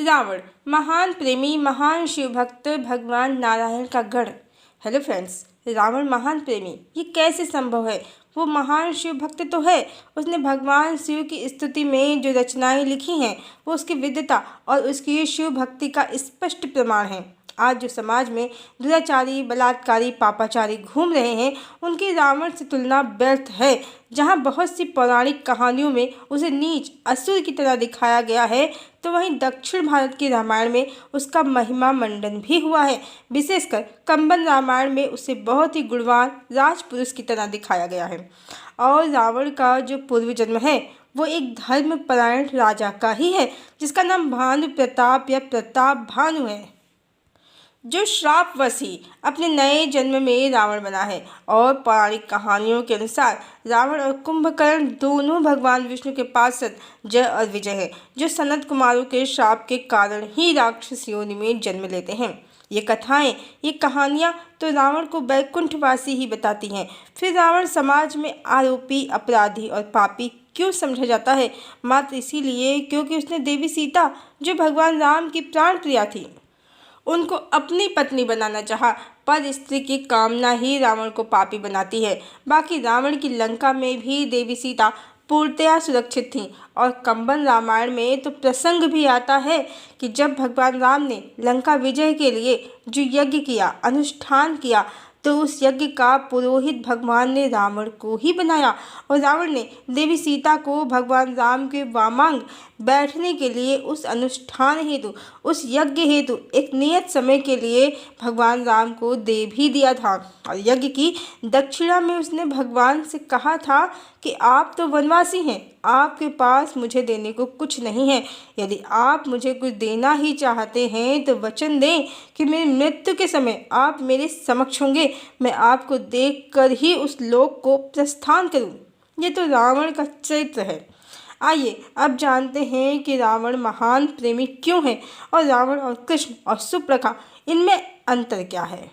रावण महान प्रेमी, महान शिव भक्त, भगवान नारायण का गढ़। हेलो फ्रेंड्स, रावण महान प्रेमी ये कैसे संभव है? वो महान शिव भक्त तो है। उसने भगवान शिव की स्तुति में जो रचनाएं लिखी हैं वो उसकी विद्वता और उसकी शिव भक्ति का स्पष्ट प्रमाण है। आज जो समाज में दुराचारी, बलात्कारी, पापाचारी घूम रहे हैं उनकी रावण से तुलना व्यर्थ है। जहाँ बहुत सी पौराणिक कहानियों में उसे नीच असुर की तरह दिखाया गया है, तो वहीं दक्षिण भारत की रामायण में उसका महिमा मंडन भी हुआ है। विशेषकर कंबन रामायण में उसे बहुत ही गुणवान राजपुरुष की तरह दिखाया गया है। और रावण का जो पूर्व जन्म है वो एक धर्मपरायण राजा का ही है, जिसका नाम भानु प्रताप या प्रताप भानु है, जो श्रापवश ही अपने नए जन्म में रावण बना है। और पौराणिक कहानियों के अनुसार रावण और कुंभकर्ण दोनों भगवान विष्णु के पार्षद जय और विजय है, जो सनत कुमारों के श्राप के कारण ही राक्षस योनि में जन्म लेते हैं। ये कथाएं, ये कहानियाँ तो रावण को वैकुंठवासी ही बताती हैं। फिर रावण समाज में आरोपी, अपराधी और पापी क्यों समझा जाता है? मात्र इसीलिए क्योंकि उसने देवी सीता, जो भगवान राम की प्राण प्रिया थी, उनको अपनी पत्नी बनाना चाहा। पर स्त्री की कामना ही रावण को पापी बनाती है। बाकी रावण की लंका में भी देवी सीता पूर्णतया सुरक्षित थीं। और कंबन रामायण में तो प्रसंग भी आता है कि जब भगवान राम ने लंका विजय के लिए जो यज्ञ किया, अनुष्ठान किया, तो उस यज्ञ का पुरोहित भगवान ने रावण को ही बनाया। और रावण ने देवी सीता को भगवान राम के वामांग बैठने के लिए उस अनुष्ठान हेतु, उस यज्ञ हेतु एक नियत समय के लिए भगवान राम को दे भी दिया था। और यज्ञ की दक्षिणा में उसने भगवान से कहा था कि आप तो वनवासी हैं, आपके पास मुझे देने को कुछ नहीं है। यदि आप मुझे कुछ देना ही चाहते हैं तो वचन दें कि मेरी मृत्यु के समय आप मेरे समक्ष होंगे। मैं आपको देखकर ही उस लोक को प्रस्थान करूं। ये तो रावण का चरित्र है। आइए अब जानते हैं कि रावण महान प्रेमी क्यों है, और रावण और कृष्ण और सुप्रखा इनमें अंतर क्या है।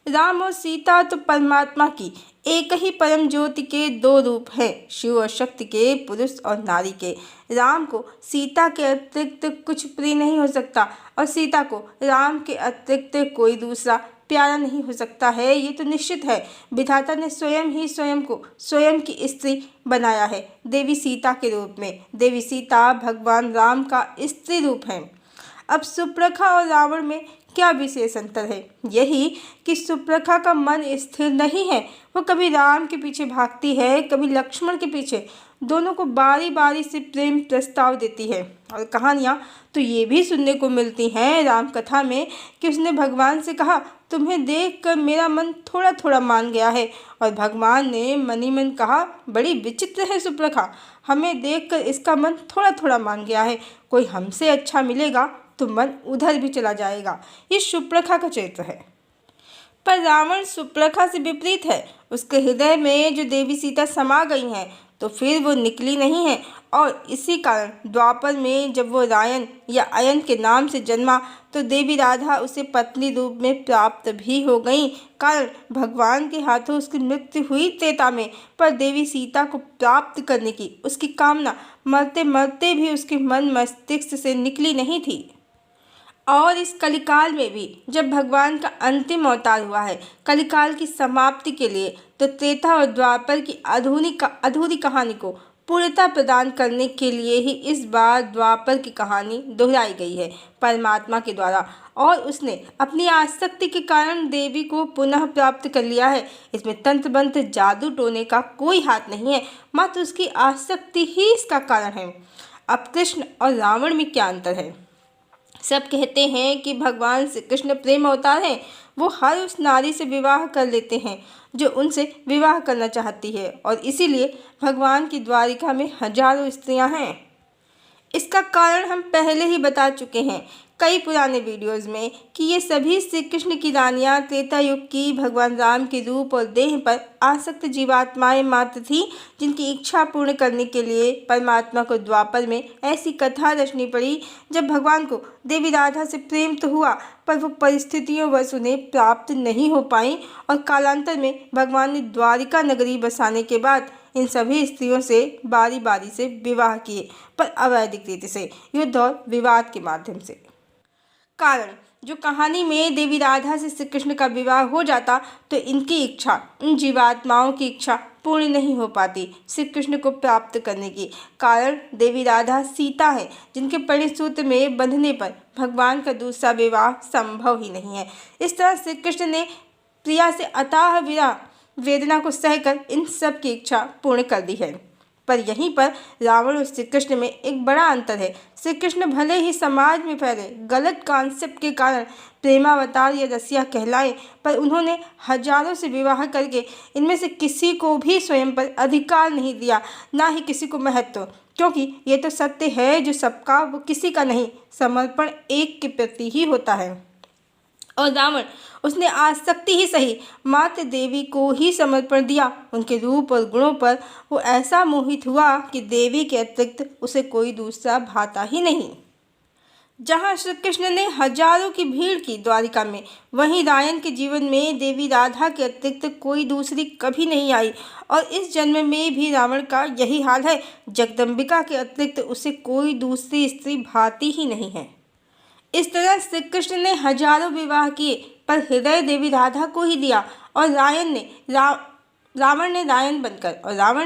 राम और सीता तो परमात्मा की एक ही परम ज्योति के दो रूप हैं, शिव और शक्ति के, पुरुष और नारी के। राम को सीता के अतिरिक्त कुछ प्रिय नहीं हो सकता, और सीता को राम के अतिरिक्त कोई दूसरा प्यारा नहीं हो सकता है। ये तो निश्चित है। विधाता ने स्वयं ही स्वयं को स्वयं की स्त्री बनाया है देवी सीता के रूप में। देवी सीता भगवान राम का स्त्री रूप है। अब सुप्रखा और रावण में क्या विशेष अंतर है? यही कि सुप्रखा का मन स्थिर नहीं है। वो कभी राम के पीछे भागती है, कभी लक्ष्मण के पीछे। दोनों को बारी बारी से प्रेम प्रस्ताव देती है। और कहानियाँ तो ये भी सुनने को मिलती हैं राम कथा में कि उसने भगवान से कहा, तुम्हें देखकर मेरा मन थोड़ा थोड़ा मान गया है। और भगवान ने मनी मन कहा, बड़ी विचित्र है सुप्रखा, हमें देखकर इसका मन थोड़ा थोड़ा मान गया है। कोई हमसे अच्छा मिलेगा तो मन उधर भी चला जाएगा। ये सुप्रखा का चरित्र है। पर रावण सुप्रखा से विपरीत है। उसके हृदय में जो देवी सीता समा गई हैं, तो फिर वो निकली नहीं है। और इसी कारण द्वापर में जब वो रायन या अयन के नाम से जन्मा, तो देवी राधा उसे पत्नी रूप में प्राप्त भी हो गई। कारण भगवान के हाथों उसकी मृत्यु हुई त्रेता में, पर देवी सीता को प्राप्त करने की उसकी कामना मरते मरते भी उसके मन मस्तिष्क से निकली नहीं थी। और इस कलिकाल में भी जब भगवान का अंतिम अवतार हुआ है कलिकाल की समाप्ति के लिए, तो त्रेता और द्वापर की अधूरी कहानी को पूर्णता प्रदान करने के लिए ही इस बार द्वापर की कहानी दोहराई गई है परमात्मा के द्वारा। और उसने अपनी आसक्ति के कारण देवी को पुनः प्राप्त कर लिया है। इसमें तंत्र मंत्र, जादू टोने का कोई हाथ नहीं है, मात्र उसकी आसक्ति ही इसका कारण है। अब कृष्ण और रावण में क्या अंतर है? सब कहते हैं कि भगवान श्री कृष्ण प्रेम अवतार हैं। वो हर उस नारी से विवाह कर लेते हैं जो उनसे विवाह करना चाहती है, और इसीलिए भगवान की द्वारिका में हजारों स्त्रियां हैं। इसका कारण हम पहले ही बता चुके हैं कई पुराने वीडियोस में कि ये सभी श्री कृष्ण की रानियाँ त्रेता युग की भगवान राम के रूप और देह पर आसक्त जीवात्माएं मात्र थीं, जिनकी इच्छा पूर्ण करने के लिए परमात्मा को द्वापर में ऐसी कथा रचनी पड़ी। जब भगवान को देवी राधा से प्रेम तो हुआ, पर वो परिस्थितियों वश उन्हें प्राप्त नहीं हो पाई। और कालांतर में भगवान ने द्वारिका नगरी बसाने के बाद इन सभी स्त्रियों से बारी बारी से विवाह किए, पर अवैधिक रीति से, युद्ध और विवाद के माध्यम से। कारण जो कहानी में देवी राधा से श्री कृष्ण का विवाह हो जाता तो इनकी इच्छा, इन जीवात्माओं की इच्छा पूर्ण नहीं हो पाती श्री कृष्ण को प्राप्त करने की। कारण देवी राधा सीता है, जिनके परिसूत्र में बंधने पर भगवान का दूसरा विवाह संभव ही नहीं है। इस तरह श्री कृष्ण ने प्रिया से अथाह विरह वेदना को सहकर इन सब की इच्छा पूर्ण कर दी है। पर यहीं पर रावण और श्री कृष्ण में एक बड़ा अंतर है। श्री कृष्ण भले ही समाज में फैले गलत कॉन्सेप्ट के कारण प्रेमावतार या रसिया कहलाए, पर उन्होंने हजारों से विवाह करके इनमें से किसी को भी स्वयं पर अधिकार नहीं दिया, ना ही किसी को महत्व, क्योंकि ये तो सत्य है जो सबका वो किसी का नहीं, समर्पण एक के प्रति ही होता है। और रावण, उसने आसक्ति ही सही, मात्र देवी को ही समर्पण दिया। उनके रूप और गुणों पर वो ऐसा मोहित हुआ कि देवी के अतिरिक्त उसे कोई दूसरा भाता ही नहीं। जहाँ श्री कृष्ण ने हजारों की भीड़ की द्वारिका में, वहीं रायन के जीवन में देवी राधा के अतिरिक्त कोई दूसरी कभी नहीं आई। और इस जन्म में भी रावण का यही हाल है, जगदम्बिका के अतिरिक्त उसे कोई दूसरी स्त्री भाती ही नहीं है। इस तरह श्री कृष्ण ने हजारों विवाह किए, पर हृदय देवी राधा को ही दिया। और रावण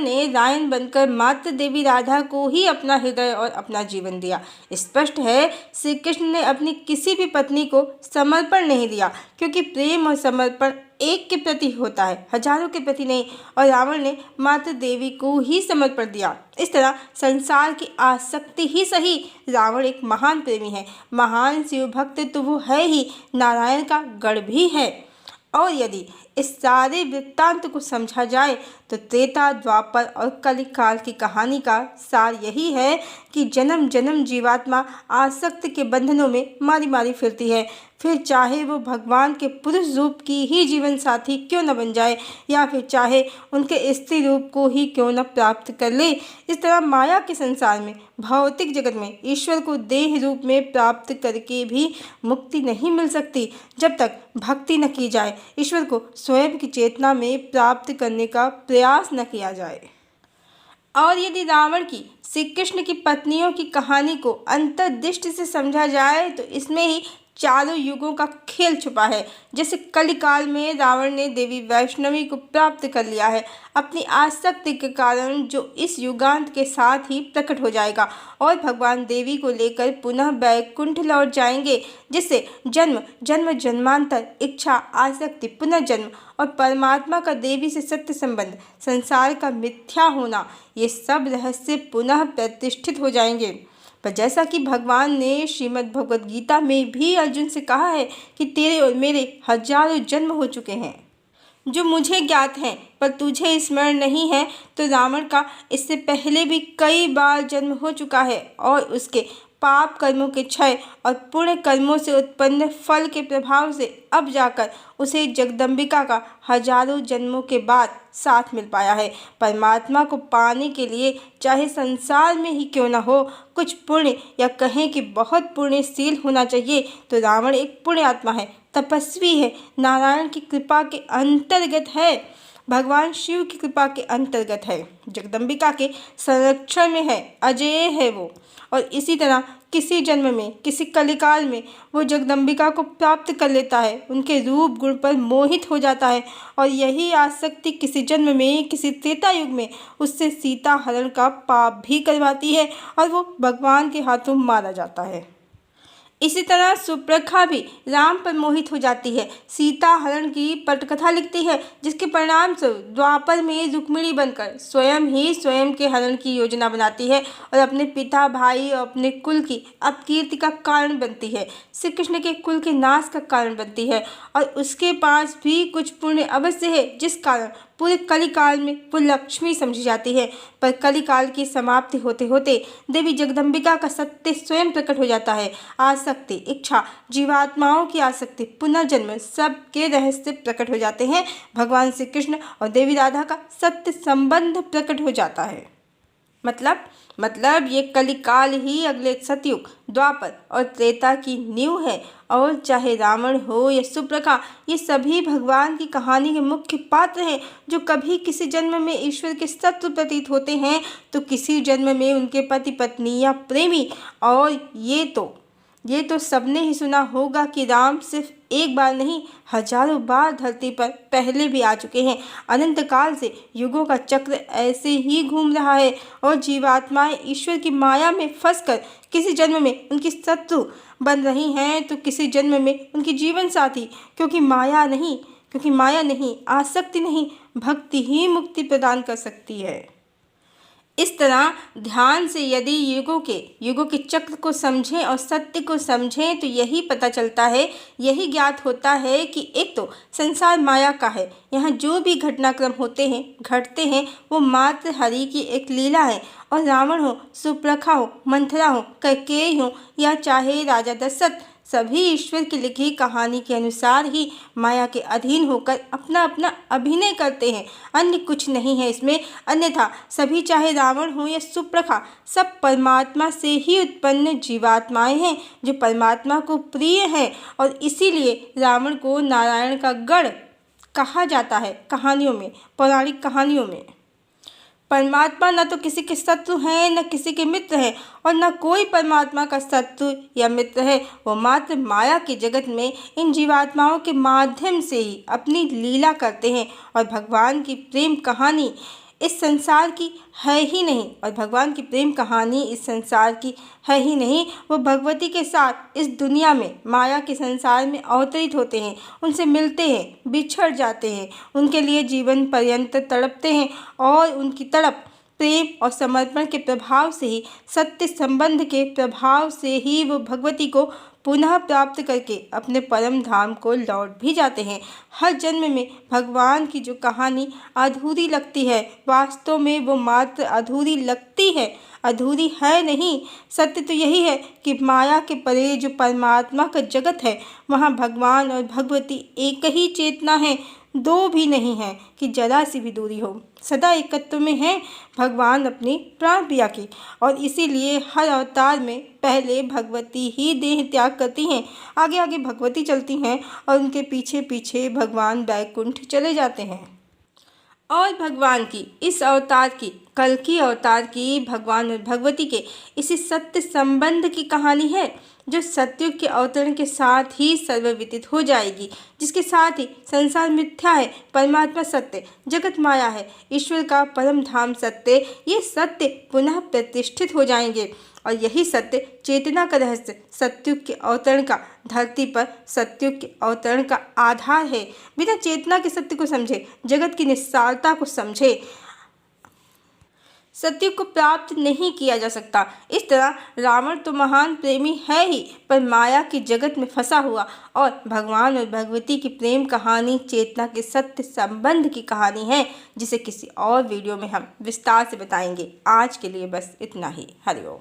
ने रायन बनकर मात्र देवी राधा को ही अपना हृदय और अपना जीवन दिया। स्पष्ट है, श्री कृष्ण ने अपनी किसी भी पत्नी को समर्पण नहीं दिया, क्योंकि प्रेम और समर्पण एक के प्रति होता है, हजारों के प्रति नहीं। और रावण ने मात्र देवी को ही समर्पण दिया। इस तरह संसार की आसक्ति ही सही, रावण एक महान प्रेमी है, महान शिव भक्त तो वो है ही, नारायण का गढ़ भी है। और यदि इस सारे वृत्तांत को समझा जाए तो त्रेता, द्वापर और कलिकाल की कहानी का सार यही है कि जन्म जन्म जीवात्मा आसक्त के बंधनों में मारी मारी फिरती है, फिर चाहे वो भगवान के पुरुष रूप की ही जीवन साथी क्यों न बन जाए, या फिर चाहे उनके स्त्री रूप को ही क्यों न प्राप्त कर ले। इस तरह माया के संसार में, भौतिक जगत में ईश्वर को देह रूप में प्राप्त करके भी मुक्ति नहीं मिल सकती, जब तक भक्ति न की जाए, ईश्वर को स्वयं की चेतना में प्राप्त करने का प्रयास न किया जाए। और यदि रावण की श्री कृष्ण की पत्नियों की कहानी को अंतर्दृष्टि से समझा जाए तो इसमें ही चारों युगों का खेल छुपा है। जैसे कलिकाल में रावण ने देवी वैष्णवी को प्राप्त कर लिया है अपनी आसक्ति के कारण, जो इस युगांत के साथ ही प्रकट हो जाएगा और भगवान देवी को लेकर पुनः बैकुंठ लौट जाएंगे, जिससे जन्म जन्म जन्मांतर इच्छा, आसक्ति, पुनर्जन्म और परमात्मा का देवी से सत्य संबंध, संसार का मिथ्या होना, ये सब रहस्य पुनः प्रतिष्ठित हो जाएंगे। पर जैसा कि भगवान ने श्रीमद् भगवद गीता में भी अर्जुन से कहा है कि तेरे और मेरे हजारों जन्म हो चुके हैं जो मुझे ज्ञात हैं, पर तुझे स्मरण नहीं है, तो रावण का इससे पहले भी कई बार जन्म हो चुका है और उसके पाप कर्मों के क्षय और पुण्य कर्मों से उत्पन्न फल के प्रभाव से अब जाकर उसे जगदम्बिका का हजारों जन्मों के बाद साथ मिल पाया है। परमात्मा को पाने के लिए चाहे संसार में ही क्यों न हो, कुछ पुण्य या कहें कि बहुत पुण्यशील होना चाहिए। तो रावण एक पुण्य आत्मा है, तपस्वी है, नारायण की कृपा के अंतर्गत है, भगवान शिव की कृपा के अंतर्गत है, जगदम्बिका के संरक्षण में है, अजेय है वो। और इसी तरह किसी जन्म में, किसी कलिकाल में वो जगदम्बिका को प्राप्त कर लेता है, उनके रूप गुण पर मोहित हो जाता है। और यही आसक्ति किसी जन्म में, किसी त्रेता युग में उससे सीता हरण का पाप भी करवाती है और वो भगवान के हाथों मारा जाता है। इसी तरह सुप्रखा भी राम पर मोहित हो जाती है, सीता हरण की पटकथा लिखती है, जिसके परिणाम से द्वापर में रुक्मिणी बनकर स्वयं के हरण की योजना बनाती है और अपने पिता, भाई और अपने कुल की अपकीर्ति का कारण बनती है, श्री कृष्ण के कुल के नाश का कारण बनती है। और उसके पास भी कुछ पुण्य अवश्य है, जिस कारण पूरे कलिकाल में वो लक्ष्मी समझी जाती है। पर कलिकाल की समाप्ति होते होते देवी जगदम्बिका का सत्य स्वयं प्रकट हो जाता है। आसक्ति, इच्छा, जीवात्माओं की आसक्ति, पुनर्जन्म, सब के रहस्य प्रकट हो जाते हैं। भगवान श्री कृष्ण और देवी राधा का सत्य संबंध प्रकट हो जाता है। मतलब ये कलिकाल ही अगले सतयुग, द्वापर और त्रेता की नींव है। और चाहे रावण हो या सुप्रखा, ये सभी भगवान की कहानी के मुख्य पात्र हैं, जो कभी किसी जन्म में ईश्वर के शत्रु प्रतीत होते हैं तो किसी जन्म में उनके पति पत्नी या प्रेमी। और ये तो सबने ही सुना होगा कि राम सिर्फ एक बार नहीं, हजारों बार धरती पर पहले भी आ चुके हैं। अनंत काल से युगों का चक्र ऐसे ही घूम रहा है और जीवात्माएं ईश्वर की माया में फंसकर किसी जन्म में उनकी शत्रु बन रही हैं तो किसी जन्म में उनकी जीवन साथी। क्योंकि माया नहीं, आसक्ति नहीं, भक्ति ही मुक्ति प्रदान कर सकती है। इस तरह ध्यान से यदि युगों के चक्र को समझें और सत्य को समझें तो यही पता चलता है, यही ज्ञात होता है कि एक तो संसार माया का है। यहाँ जो भी घटनाक्रम घटते हैं वो मात्र हरि की एक लीला है। और रावण हो, सुप्रखा हो, मंथरा हो, कैकेयी हो या चाहे राजा दशरथ, सभी ईश्वर की लिखी कहानी के अनुसार ही माया के अधीन होकर अपना अपना अभिनय करते हैं। अन्य कुछ नहीं है इसमें। अन्यथा सभी, चाहे रावण हो या सुप्रखा, सब परमात्मा से ही उत्पन्न जीवात्माएं हैं जो परमात्मा को प्रिय हैं। और इसीलिए रावण को नारायण का गढ़ कहा जाता है कहानियों में, पौराणिक कहानियों में। परमात्मा न तो किसी के शत्रु हैं न किसी के मित्र हैं, और न कोई परमात्मा का शत्रु या मित्र है। वो मात्र माया के जगत में इन जीवात्माओं के माध्यम से ही अपनी लीला करते हैं। और भगवान की प्रेम कहानी इस संसार की है ही नहीं, वो भगवती के साथ इस दुनिया में, माया के संसार में अवतरित होते हैं, उनसे मिलते हैं, बिछड़ जाते हैं, उनके लिए जीवन पर्यंत तड़पते हैं। और उनकी तड़प, प्रेम और समर्पण के प्रभाव से ही, सत्य संबंध के प्रभाव से ही वो भगवती को पुनः प्राप्त करके अपने परम धाम को लौट भी जाते हैं। हर जन्म में भगवान की जो कहानी अधूरी लगती है, वास्तव में वो मात्र अधूरी लगती है, अधूरी है नहीं। सत्य तो यही है कि माया के परे जो परमात्मा का जगत है, वहाँ भगवान और भगवती एक ही चेतना है, दो भी नहीं है कि जरा सी भी दूरी हो। सदा एकत्व में है भगवान अपनी प्राण प्रिया की। और इसीलिए हर अवतार में पहले भगवती ही देह त्याग करती हैं, आगे आगे भगवती चलती हैं और उनके पीछे पीछे भगवान वैकुंठ चले जाते हैं। और भगवान की इस अवतार की, कल की अवतार की, भगवान और भगवती के इसी सत्य संबंध की कहानी है, जो सतयुग के अवतरण के साथ ही सर्वविदित हो जाएगी, जिसके साथ ही संसार मिथ्या है, परमात्मा सत्य, जगत माया है, ईश्वर का परम धाम सत्य, ये सत्य पुनः प्रतिष्ठित हो जाएंगे। और यही सत्य चेतना का रहस्य, सतयुग के अवतरण का, धरती पर सतयुग के अवतरण का आधार है। बिना चेतना के सत्य को समझे, जगत की निस्सारता को समझे, सत्य को प्राप्त नहीं किया जा सकता। इस तरह रावण तो महान प्रेमी है ही, पर माया की जगत में फंसा हुआ। और भगवान और भगवती की प्रेम कहानी चेतना के सत्य संबंध की कहानी है, जिसे किसी और वीडियो में हम विस्तार से बताएंगे। आज के लिए बस इतना ही। हरि ओम।